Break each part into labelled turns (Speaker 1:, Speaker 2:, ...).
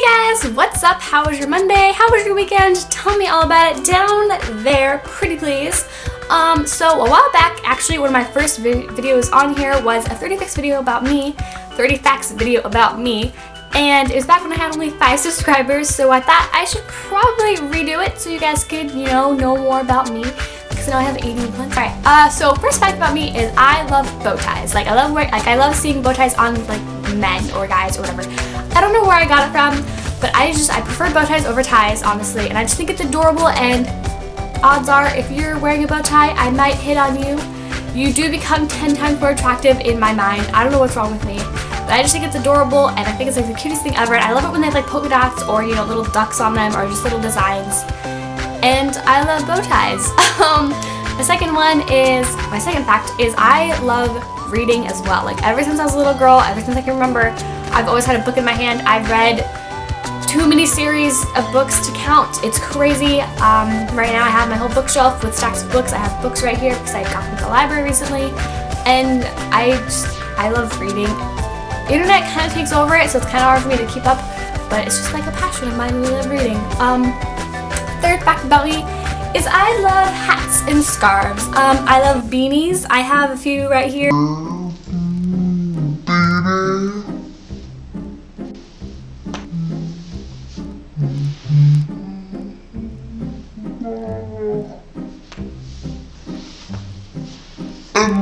Speaker 1: guys, what's up? How was your Monday? How was your weekend? Tell me all about it down there, pretty please. So a while back, actually, one of my first videos on here was a 30 facts video about me, and it was back when I had only 5 subscribers, so I thought I should probably redo it so you guys could, know more about me, because now I have 81. Alright, so first fact about me is I love bow ties. I love seeing bow ties on, men or guys or whatever. I don't know where I got it from, but I prefer bow ties over ties, honestly, and I just think it's adorable, and odds are, if you're wearing a bow tie, I might hit on you. You do become 10 times more attractive in my mind. I don't know what's wrong with me, but I just think it's adorable, and I think it's the cutest thing ever. And I love it when they have polka dots or little ducks on them or just little designs. And I love bow ties. My second fact is I love reading as well. Ever since I was a little girl, ever since I can remember, I've always had a book in my hand. I've read too many series of books to count. It's crazy. Right now I have my whole bookshelf with stacks of books. I have books right here because I got them at the library recently, and I love reading. The internet kind of takes over it, so it's kind of hard for me to keep up, but it's just a passion of mine. We love reading. Third fact about me is I love hats and scarves. I love beanies. I have a few right here.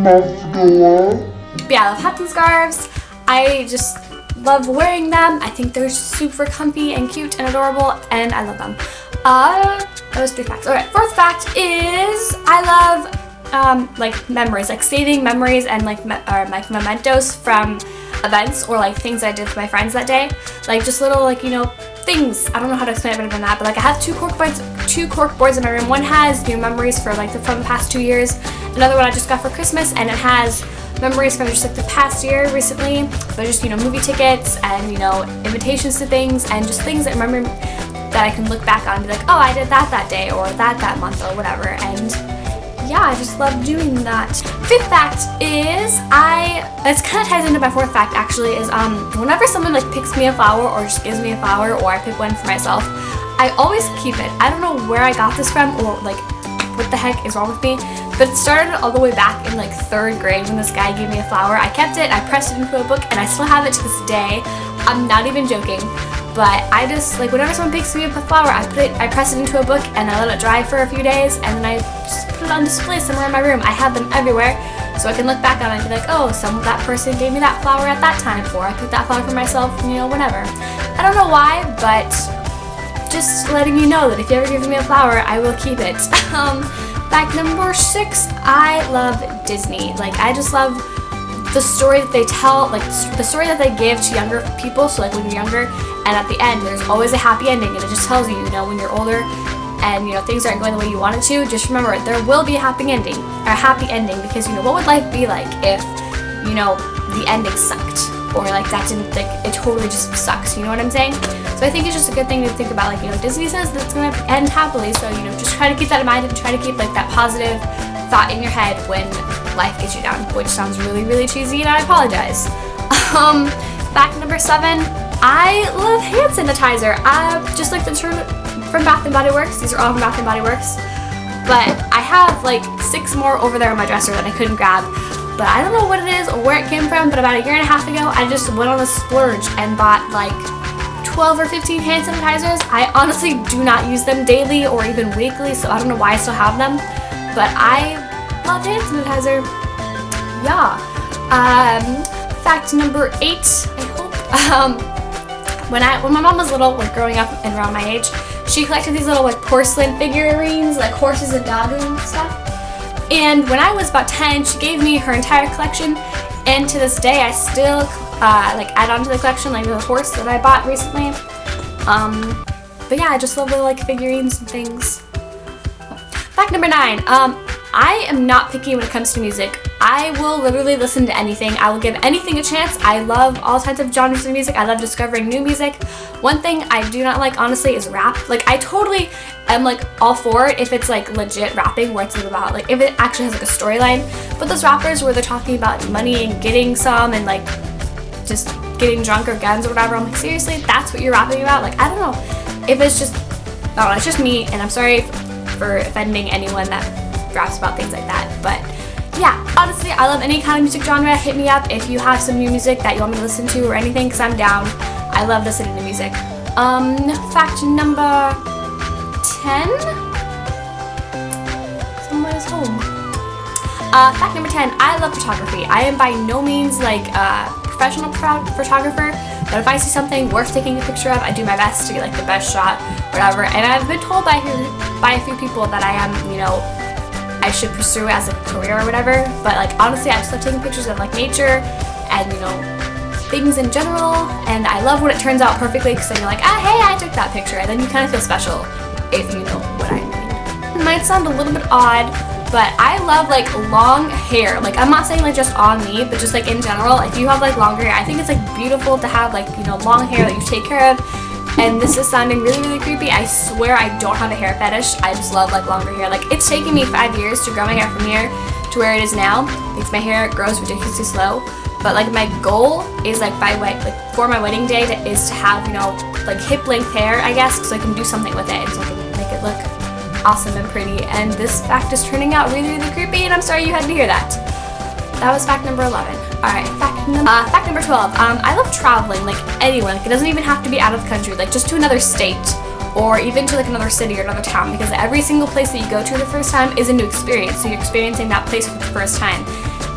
Speaker 1: But yeah, I love hats and scarves. I just love wearing them. I think they're super comfy and cute and adorable, and I love them. That was 3 facts. Alright, 4th fact is I love memories, saving memories and mementos from events or things I did with my friends that day. Just little things. I don't know how to explain it better than that, but I have two cork boards in my room. One has memories from the past 2 years. Another one I just got for Christmas, and it has memories from just the past year recently. So just movie tickets and invitations to things and just things that I remember that I can look back on and be oh, I did that day or that month or whatever. And yeah, I just love doing that. 5th fact is this kind of ties into my 4th fact actually, is whenever someone picks me a flower or just gives me a flower or I pick one for myself, I always keep it. I don't know where I got this from or what the heck is wrong with me, but it started all the way back in 3rd grade when this guy gave me a flower. I kept it, I pressed it into a book, and I still have it to this day. I'm not even joking. But I just, whenever someone picks me up a flower, I press it into a book and I let it dry for a few days, and then I just put it on display somewhere in my room. I have them everywhere, so I can look back on it and be oh, that person gave me that flower at that time, or I picked that flower for myself, whenever. I don't know why, but just letting you know that if you ever give me a flower, I will keep it. Fact number 6, I love Disney. I just love the story that they tell, the story that they give to younger people, so when you're younger, and at the end, there's always a happy ending, and it just tells you, when you're older, and, things aren't going the way you want it to, just remember, there will be a happy ending, because, what would life be like if, the ending sucked, or that didn't, it totally just sucks, you know what I'm saying? So I think it's just a good thing to think about, Disney says that it's gonna end happily, so, just try to keep that in mind, and try to keep, that positive thought in your head when life gets you down, which sounds really, really cheesy, and I apologize. Fact number 7, I love hand sanitizer. Just the term from Bath & Body Works. These are all from Bath & Body Works. But I have 6 more over there in my dresser that I couldn't grab. But I don't know what it is or where it came from, but about a year and a half ago, I just went on a splurge and bought 12 or 15 hand sanitizers. I honestly do not use them daily or even weekly, so I don't know why I still have them. But I love hand sanitizer. Yeah. Fact number 8, I hope. When my mom was little, growing up and around my age, she collected these little porcelain figurines, horses and dogs and stuff. And when I was about 10, she gave me her entire collection, and to this day, I still add on to the collection, the horse that I bought recently. But yeah, I just love the figurines and things. Fact number 9, I am not picky when it comes to music. I will literally listen to anything. I will give anything a chance. I love all types of genres of music. I love discovering new music. One thing I do not like, honestly, is rap. I totally am all for it if it's legit rapping, where it's about if it actually has a storyline. But those rappers where they're talking about money and getting some and just getting drunk or guns or whatever. I'm like, seriously, that's what you're rapping about? Like, I don't know if it's just, I don't know, it's just me, and I'm sorry for offending anyone that raps about things like that. But yeah, honestly, I love any kind of music genre. Hit me up if you have some new music that you want me to listen to or anything, because I'm down. I love listening to music. Fact number 10? Someone is home. Fact number 10, I love photography. I am by no means like a professional photographer, but if I see something worth taking a picture of, I do my best to get like the best shot, whatever. And I've been told by a few people that I am, you know, I should pursue as a career or whatever. But like honestly, I just love taking pictures of like nature and, you know, things in general. And I love when it turns out perfectly, because then you're like, ah, hey, I took that picture, and then you kind of feel special, if you know what I mean. It might sound a little bit odd, but I love like long hair. Like, I'm not saying like just on me, but just like in general, if you have like longer hair, I think it's like beautiful to have like, you know, long hair that you take care of. And this is sounding really, really creepy. I swear I don't have a hair fetish. I just love like longer hair. Like, it's taken me 5 years to grow my hair from here to where it is now, because my hair grows ridiculously slow. But like my goal is like for my wedding day is to have, you know, like hip length hair, I guess, because I can do something with it, and so I can make it look awesome and pretty. And this fact is turning out really, really creepy, and I'm sorry you had to hear that. That was fact number 11. Alright, fact number 12. I love traveling, like anywhere. Like, it doesn't even have to be out of the country, like just to another state, or even to like another city or another town, because every single place that you go to the first time is a new experience, so you're experiencing that place for the first time.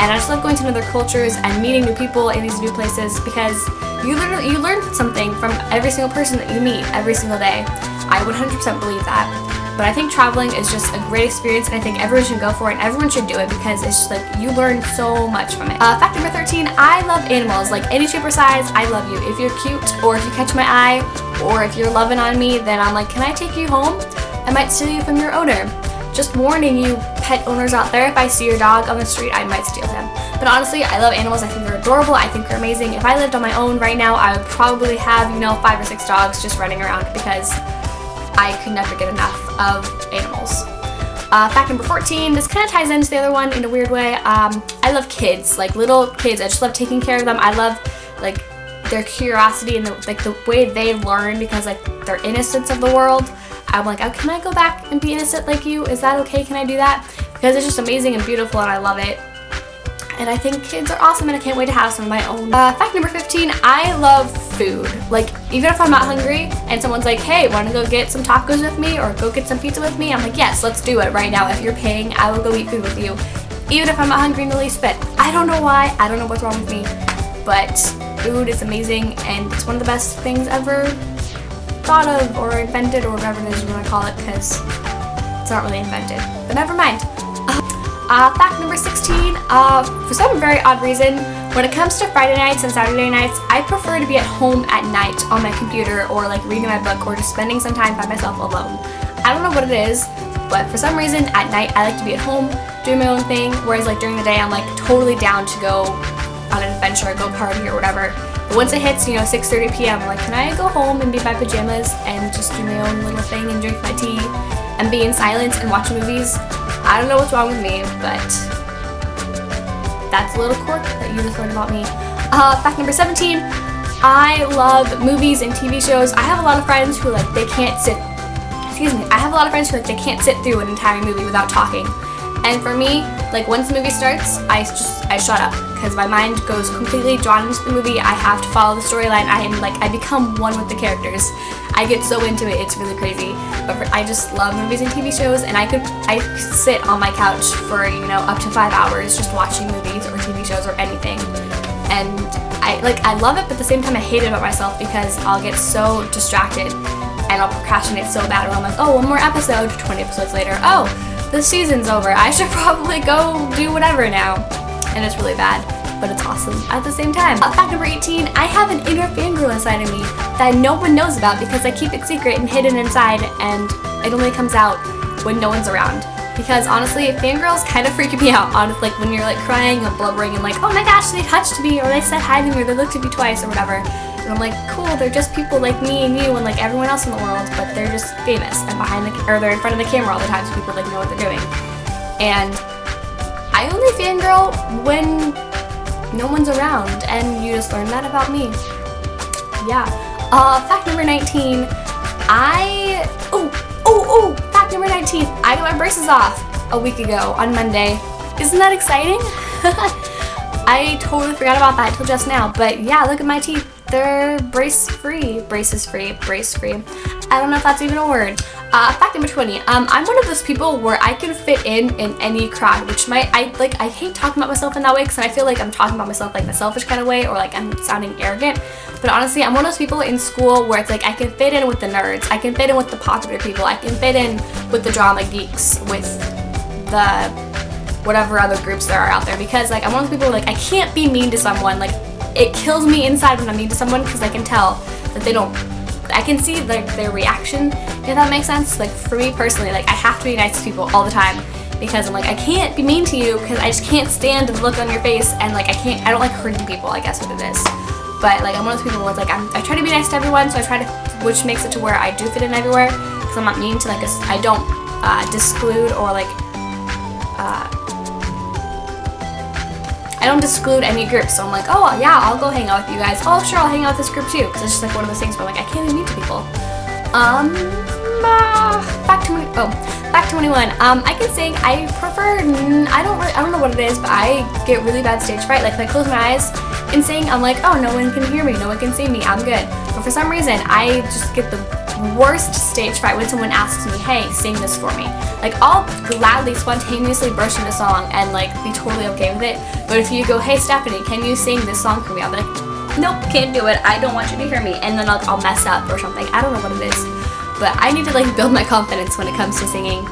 Speaker 1: And I just love going to other cultures and meeting new people in these new places, because you learn something from every single person that you meet every single day. I 100% believe that. But I think traveling is just a great experience, and I think everyone should go for it, and everyone should do it, because it's just like, you learn so much from it. Fact number 13, I love animals. Like, any shape or size, I love you. If you're cute, or if you catch my eye, or if you're loving on me, then I'm like, can I take you home? I might steal you from your owner. Just warning you pet owners out there, if I see your dog on the street, I might steal him. But honestly, I love animals. I think they're adorable. I think they're amazing. If I lived on my own right now, I would probably have, you know, 5 or 6 dogs just running around, because I could never get enough of animals. Fact number 14, this kind of ties into the other one in a weird way. I love kids, like little kids. I just love taking care of them. I love like their curiosity and the way they learn, because like their innocence of the world. I'm like, oh, can I go back and be innocent like you? Is that okay? Can I do that? Because it's just amazing and beautiful, and I love it. And I think kids are awesome, and I can't wait to have some of my own. Fact number 15, I love food. Like, even if I'm not hungry and someone's like, hey, want to go get some tacos with me, or go get some pizza with me? I'm like, yes, let's do it right now. If you're paying, I will go eat food with you, even if I'm not hungry in the least bit. I don't know why. I don't know what's wrong with me, but food is amazing, and it's one of the best things ever thought of or invented, or whatever it is you want to call it, because it's not really invented. But never mind. Fact number 16, for some very odd reason, when it comes to Friday nights and Saturday nights, I prefer to be at home at night on my computer, or like reading my book, or just spending some time by myself alone. I don't know what it is, but for some reason at night I like to be at home doing my own thing, whereas like during the day I'm like totally down to go on an adventure, go party or whatever. But once it hits, you know, 6:30 p.m., I'm like, can I go home and be in my pajamas and just do my own little thing and drink my tea and be in silence and watch movies? I don't know what's wrong with me, but that's a little quirk that you just learned about me. Fact number 17, I love movies and TV shows. I have a lot of friends who like they can't sit through an entire movie without talking. And for me, like once the movie starts, I shut up, because my mind goes completely drawn into the movie. I have to follow the storyline. I become one with the characters. I get so into it, it's really crazy. But I just love movies and TV shows, and I sit on my couch for, you know, up to 5 hours just watching movies or TV shows or anything. And I love it, but at the same time I hate it about myself, because I'll get so distracted and I'll procrastinate so bad, or I'm like, oh, one more episode, 20 episodes later, oh, the season's over, I should probably go do whatever now. And it's really bad, but it's awesome at the same time. Fact number 18, I have an inner fangirl inside of me that no one knows about, because I keep it secret and hidden inside, and it only comes out when no one's around. Because honestly, fangirls kind of freak me out, honestly, like when you're like crying and blubbering and like, oh my gosh, they touched me, or they said hi to me, or they looked at me twice, or whatever. And I'm like, cool, they're just people like me and you and like everyone else in the world, but they're just famous and they're in front of the camera all the time, so people like know what they're doing. And I only fangirl when no one's around, and you just learn that about me. Yeah. Fact number 19. Fact number 19. I got my braces off a week ago on Monday. Isn't that exciting? I totally forgot about that until just now. But yeah, look at my teeth. They're braces-free. I don't know if that's even a word. Fact number 20. I'm one of those people where I can fit in any crowd, which I hate talking about myself in that way because I feel like I'm talking about myself like the selfish kind of way, or like I'm sounding arrogant. But honestly, I'm one of those people in school where it's like I can fit in with the nerds, I can fit in with the popular people, I can fit in with the drama geeks, with the whatever other groups there are out there, because like I'm one of those people where, like, I can't be mean to someone. Like, it kills me inside when I'm mean to someone because I can tell that I can see like their reaction, if that makes sense. Like for me personally, like I have to be nice to people all the time because I'm like, I can't be mean to you because I just can't stand the look on your face, and like I don't like hurting people, I guess what it is. But like I'm one of those people where it's like I try to be nice to everyone, so I try to, which makes it to where I do fit in everywhere because I'm not mean to like I don't disclude or like I don't exclude any groups, so I'm like, oh yeah, I'll go hang out with you guys. Oh sure, I'll hang out with this group too, because it's just like one of those things where like I can't be mean to people. Back to 21. I can sing. I prefer. I don't know what it is, but I get really bad stage fright. Like if I close my eyes and sing, I'm like, oh, no one can hear me, no one can see me, I'm good. But for some reason, I just get the worst stage fright when someone asks me, hey, sing this for me. Like I'll gladly spontaneously burst into song and like be totally okay with it. But if you go, hey Stephanie, can you sing this song for me? I'll be like, nope, can't do it. I don't want you to hear me. And then I'll mess up or something. I don't know what it is. But I need to like build my confidence when it comes to singing,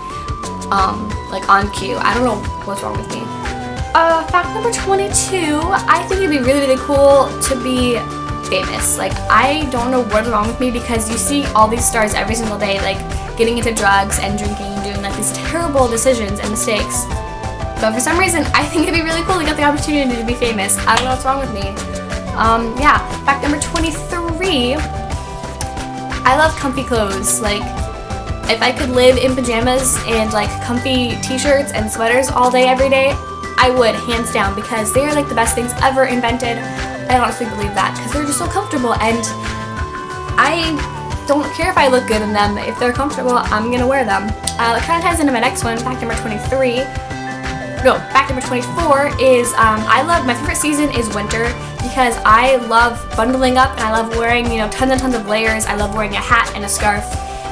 Speaker 1: like on cue. I don't know what's wrong with me. Fact number 22. I think it'd be really, really cool to be famous. Like I don't know what's wrong with me because you see all these stars every single day, like getting into drugs and drinking and doing like these terrible decisions and mistakes. But for some reason, I think it'd be really cool to get the opportunity to be famous. I don't know what's wrong with me. Yeah. Fact number 23. I love comfy clothes. Like, if I could live in pajamas and like comfy t-shirts and sweaters all day, every day, I would, hands down, because they are like the best things ever invented. I honestly believe that because they're just so comfortable, and I don't care if I look good in them. If they're comfortable, I'm gonna wear them. It kind of ties into my next one. Fact number 23. No, fact number 24 is my favorite season is winter because I love bundling up and I love wearing, tons and tons of layers. I love wearing a hat and a scarf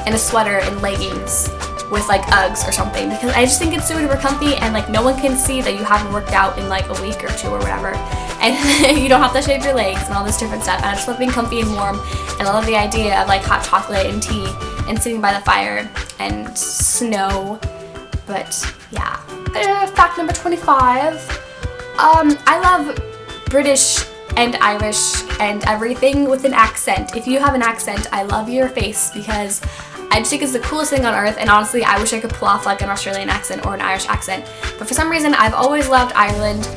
Speaker 1: and a sweater and leggings with like Uggs or something because I just think it's super comfy and like no one can see that you haven't worked out in like a week or two or whatever, and you don't have to shave your legs and all this different stuff. And I just love being comfy and warm, and I love the idea of like hot chocolate and tea and sitting by the fire and snow. But yeah. Fact number 25. I love British and Irish and everything with an accent. If you have an accent, I love your face because I just think it's the coolest thing on earth, and honestly, I wish I could pull off like an Australian accent or an Irish accent. But for some reason, I've always loved Ireland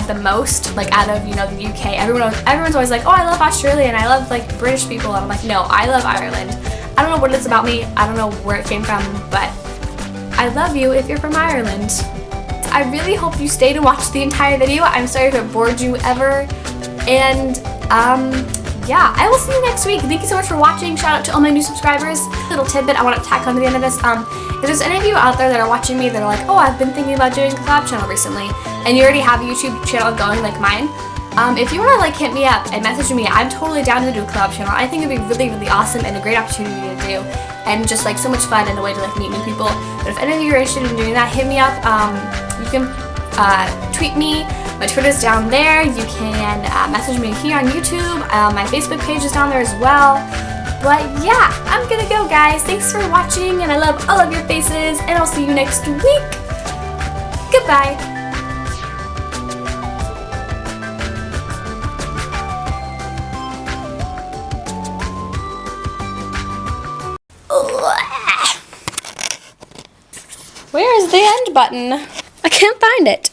Speaker 1: the most, like out of, the UK. Everyone's always like, oh, I love Australia and I love like British people, and I'm like, no, I love Ireland. I don't know what it's about me, I don't know where it came from, but I love you if you're from Ireland. I really hope you stayed and watched the entire video. I'm sorry if it bored you ever. And yeah, I will see you next week. Thank you so much for watching. Shout out to all my new subscribers. Little tidbit I want to tack on to the end of this. If there's any of you out there that are watching me that are like, oh, I've been thinking about doing a collab channel recently, and you already have a YouTube channel going like mine, if you want to like hit me up and message me, I'm totally down to do a collab channel. I think it'd be really, really awesome and a great opportunity to do, and just like so much fun and a way to like meet new people. But if any of you are interested in doing that, hit me up. You can tweet me. My Twitter's down there. You can message me here on YouTube. My Facebook page is down there as well. But yeah, I'm gonna go, guys. Thanks for watching, and I love all of your faces, and I'll see you next week. Goodbye. Where is the end button? I can't find it.